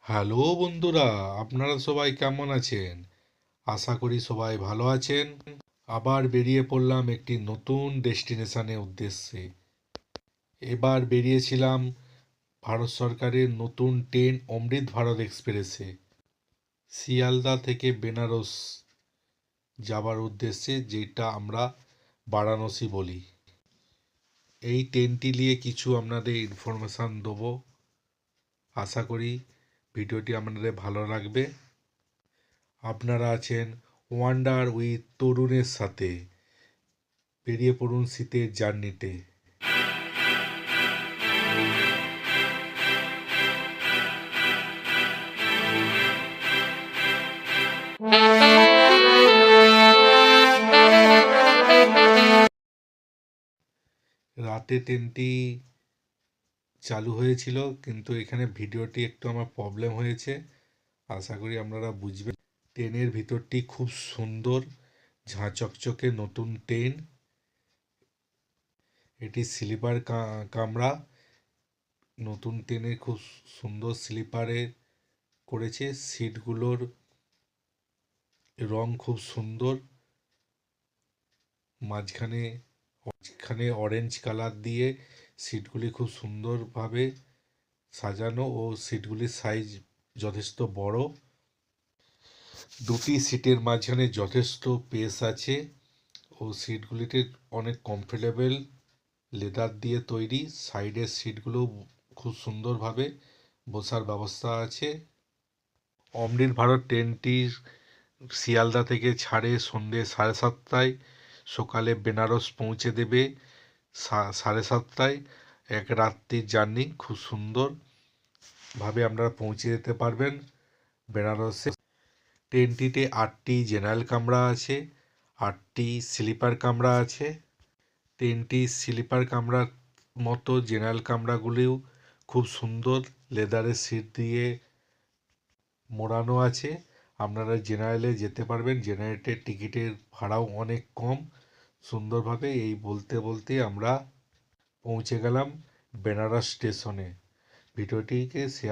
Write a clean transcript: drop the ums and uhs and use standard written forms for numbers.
Hello বন্ধুরা, আপনারা সবাই কেমন আছেন? আশা করি সবাই ভালো আছেন। আবার বেরিয়ে পড়লাম একটি নতুন ডেস্টিনেশনের উদ্দেশ্যে। এবার বেরিয়েছিলাম ভারত সরকারের নতুন ট্রেন অমৃত ভারত এক্সপ্রেসে শিয়ালদা থেকে বেনারস যাবার উদ্দেশ্যে, যেটা আমরা বারাণসী বলি। এই ট্রেনটি নিয়ে কিছু আপনাদের ইনফরমেশান দেবো। আশা করি ভিডিওটি আপনাদের ভালো লাগবে। আপনারা আছেন ওয়ান্ডার উইথ তরুণের সাথে। বেরিয়ে পড়ুন শীতের জার্নিতে। রাতে ট্রেনটি চালু হয়েছিল, কিন্তু এখানে ভিডিওটি একটু আমার প্রবলেম হয়েছে। আশা করি আপনারা বুঝবেন। ট্রেনের ভিতরটি খুব সুন্দর, ঝাঁচকচকে নতুন ট্রেন। এটি স্লিপার কামরা। নতুন ট্রেনে খুব সুন্দর স্লিপারে করেছে। সিটগুলোর রং খুব সুন্দর, মাঝখানে অরেঞ্জ কালার দিয়ে সিটগুলি খুব সুন্দরভাবে সাজানো, ও সিটগুলির সাইজ যথেষ্ট বড়। দুটি সিটের মাঝখানে যথেষ্ট স্পেস আছে, ও সিটগুলিতে অনেক কমফোর্টেবল, লেদার দিয়ে তৈরি। সাইডের সিটগুলো খুব সুন্দরভাবে বসার ব্যবস্থা আছে। অমৃত ভারত ট্রেনটি শিয়ালদা থেকে ছাড়ে সন্ধ্যে 7:30টায়, সকালে বেনারস পৌঁছে দেবে 7:30টায়। এক রাত্রির জার্নি, খুব সুন্দরভাবে আপনারা পৌঁছে যেতে পারবেন বেনারসে। ট্রেনটিতে 8টি জেনারেল কামরা আছে, 8টি স্লিপার কামরা আছে। ট্রেনটি স্লিপার কামরার মতো জেনারেল কামরাগুলিও খুব সুন্দর, লেদারের সিট দিয়ে মোড়ানো আছে। আপনারা জেনারেলে যেতে পারবেন। জেনারেলের টিকিটের ভাড়াও অনেক কম। সুন্দরভাবে এই বলতে বলতে আমরা পৌঁছে গেলাম বেনারস স্টেশনে। ভিডিওটিকে শেয়ার